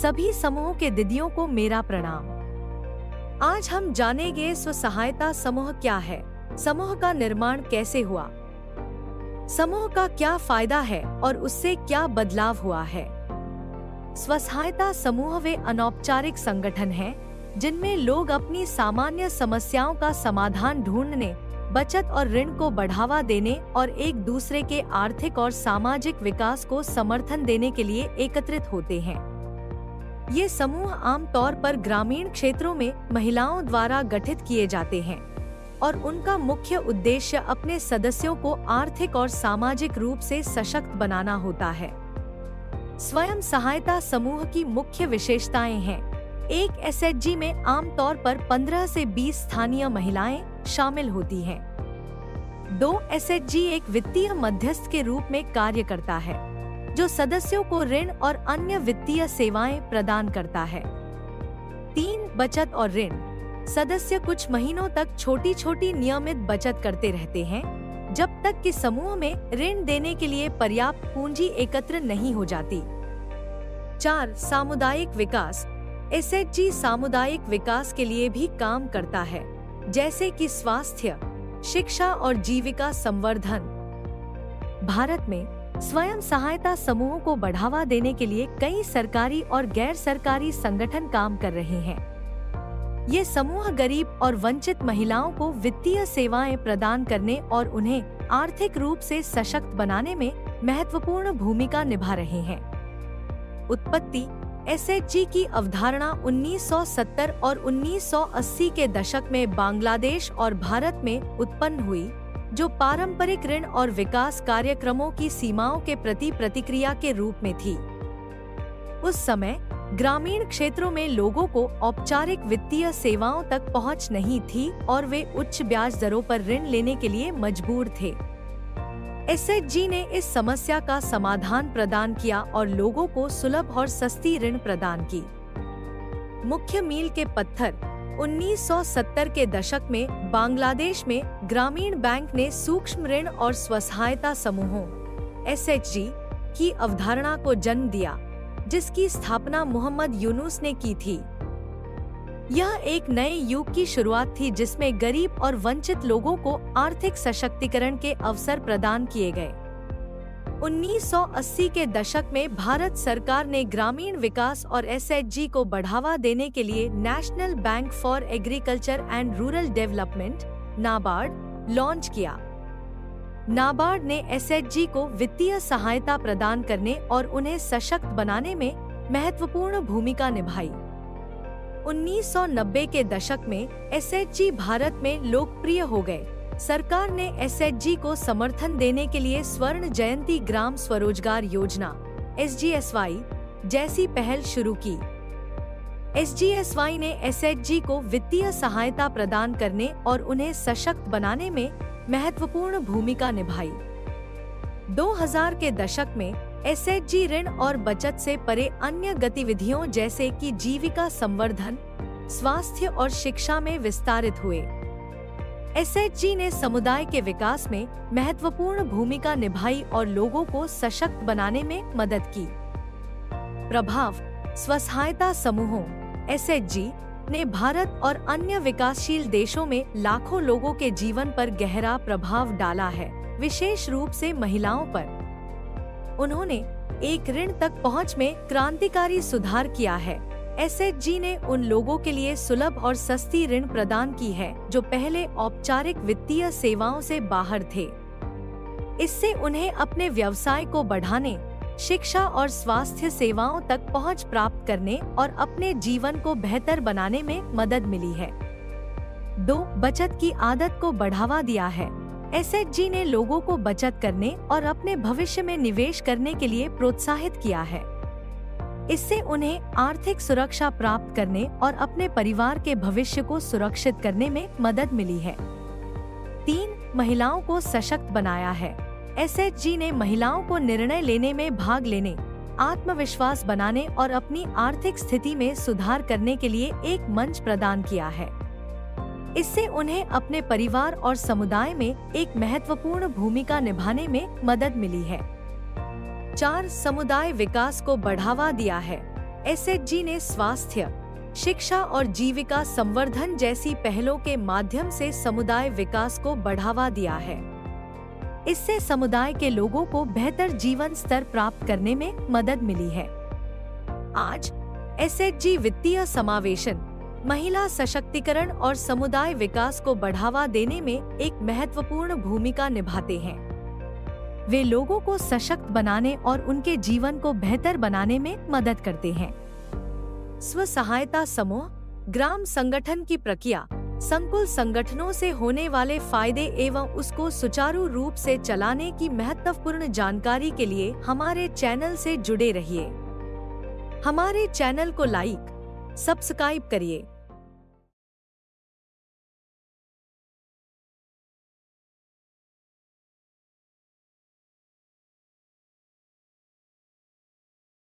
सभी समूह के दीदियों को मेरा प्रणाम। आज हम जानेंगे स्व सहायता समूह क्या है, समूह का निर्माण कैसे हुआ, समूह का क्या फायदा है और उससे क्या बदलाव हुआ है। स्व सहायता समूह वे अनौपचारिक संगठन हैं जिनमें लोग अपनी सामान्य समस्याओं का समाधान ढूंढने, बचत और ऋण को बढ़ावा देने और एक दूसरे के आर्थिक और सामाजिक विकास को समर्थन देने के लिए एकत्रित होते हैं। ये समूह आमतौर पर ग्रामीण क्षेत्रों में महिलाओं द्वारा गठित किए जाते हैं और उनका मुख्य उद्देश्य अपने सदस्यों को आर्थिक और सामाजिक रूप से सशक्त बनाना होता है। स्वयं सहायता समूह की मुख्य विशेषताएं हैं। एक एसएचजी में आमतौर पर 15 से 20 स्थानीय महिलाएं शामिल होती हैं। 2 एसएचजी एक वित्तीय मध्यस्थ के रूप में कार्य करता है जो सदस्यों को ऋण और अन्य वित्तीय सेवाएं प्रदान करता है। 3 बचत और ऋण। सदस्य कुछ महीनों तक छोटी छोटी नियमित बचत करते रहते हैं जब तक कि समूह में ऋण देने के लिए पर्याप्त पूंजी एकत्र नहीं हो जाती। 4 सामुदायिक विकास। एसएचजी सामुदायिक विकास के लिए भी काम करता है, जैसे कि स्वास्थ्य, शिक्षा और जीविका संवर्धन। भारत में स्वयं सहायता समूहों को बढ़ावा देने के लिए कई सरकारी और गैर सरकारी संगठन काम कर रहे हैं। ये समूह गरीब और वंचित महिलाओं को वित्तीय सेवाएं प्रदान करने और उन्हें आर्थिक रूप से सशक्त बनाने में महत्वपूर्ण भूमिका निभा रहे हैं। उत्पत्ति। एसएचजी की अवधारणा 1970 और 1980 के दशक में बांग्लादेश और भारत में उत्पन्न हुई, जो पारंपरिक ऋण और विकास कार्यक्रमों की सीमाओं के प्रति प्रतिक्रिया के रूप में थी। उस समय ग्रामीण क्षेत्रों में लोगों को औपचारिक वित्तीय सेवाओं तक पहुंच नहीं थी और वे उच्च ब्याज दरों पर ऋण लेने के लिए मजबूर थे। एसएचजी ने इस समस्या का समाधान प्रदान किया और लोगों को सुलभ और सस्ती ऋण प्रदान की। मुख्य मील के पत्थर। 1970 के दशक में बांग्लादेश में ग्रामीण बैंक ने सूक्ष्म ऋण और स्वसहायता समूहों (एसएचजी) की अवधारणा को जन्म दिया, जिसकी स्थापना मोहम्मद यूनुस ने की थी। यह एक नए युग की शुरुआत थी जिसमें गरीब और वंचित लोगों को आर्थिक सशक्तिकरण के अवसर प्रदान किए गए। 1980 के दशक में भारत सरकार ने ग्रामीण विकास और एसएचजी को बढ़ावा देने के लिए national bank for agriculture and rural development (NABARD) launch किया। नाबार्ड ने एसएचजी को वित्तीय सहायता प्रदान करने और उन्हें सशक्त बनाने में महत्वपूर्ण भूमिका निभाई। 1990 के दशक में एसएचजी भारत में लोकप्रिय हो गए। सरकार ने एसएचजी को समर्थन देने के लिए स्वर्ण जयंती ग्राम स्वरोजगार योजना (SGSY) जैसी पहल शुरू की। SGSY ने एसएचजी को वित्तीय सहायता प्रदान करने और उन्हें सशक्त बनाने में महत्वपूर्ण भूमिका निभाई। 2000 के दशक में एसएचजी ऋण और बचत से परे अन्य गतिविधियों जैसे कि जीविका संवर्धन, स्वास्थ्य और शिक्षा में विस्तारित हुए। एसएचजी ने समुदाय के विकास में महत्वपूर्ण भूमिका निभाई और लोगों को सशक्त बनाने में मदद की। प्रभाव। स्वसहायता समूहों (एसएचजी) ने भारत और अन्य विकासशील देशों में लाखों लोगों के जीवन पर गहरा प्रभाव डाला है, विशेष रूप से महिलाओं पर। उन्होंने एक ऋण तक पहुंच में क्रांतिकारी सुधार किया है। एसएचजी ने उन लोगों के लिए सुलभ और सस्ती ऋण प्रदान की है जो पहले औपचारिक वित्तीय सेवाओं से बाहर थे। इससे उन्हें अपने व्यवसाय को बढ़ाने, शिक्षा और स्वास्थ्य सेवाओं तक पहुंच प्राप्त करने और अपने जीवन को बेहतर बनाने में मदद मिली है। 2. बचत की आदत को बढ़ावा दिया है। एसएचजी ने लोगों को बचत करने और अपने भविष्य में निवेश करने के लिए प्रोत्साहित किया है। इससे उन्हें आर्थिक सुरक्षा प्राप्त करने और अपने परिवार के भविष्य को सुरक्षित करने में मदद मिली है। 3. महिलाओं को सशक्त बनाया है। एसएचजी ने महिलाओं को निर्णय लेने में भाग लेने, आत्मविश्वास बनाने और अपनी आर्थिक स्थिति में सुधार करने के लिए एक मंच प्रदान किया है। इससे उन्हें अपने परिवार और समुदाय में एक महत्वपूर्ण भूमिका निभाने में मदद मिली है। 4. समुदाय विकास को बढ़ावा दिया है। एसएचजी ने स्वास्थ्य, शिक्षा और जीविका संवर्धन जैसी पहलों के माध्यम से समुदाय विकास को बढ़ावा दिया है। इससे समुदाय के लोगों को बेहतर जीवन स्तर प्राप्त करने में मदद मिली है। आज एसएचजी वित्तीय समावेशन, महिला सशक्तिकरण और समुदाय विकास को बढ़ावा देने में एक महत्वपूर्ण भूमिका निभाते हैं। वे लोगों को सशक्त बनाने और उनके जीवन को बेहतर बनाने में मदद करते हैं। स्व सहायता समूह, ग्राम संगठन की प्रक्रिया, संकुल संगठनों से होने वाले फायदे एवं उसको सुचारू रूप से चलाने की महत्वपूर्ण जानकारी के लिए हमारे चैनल से जुड़े रहिए। हमारे चैनल को लाइक, सब्सक्राइब करिए।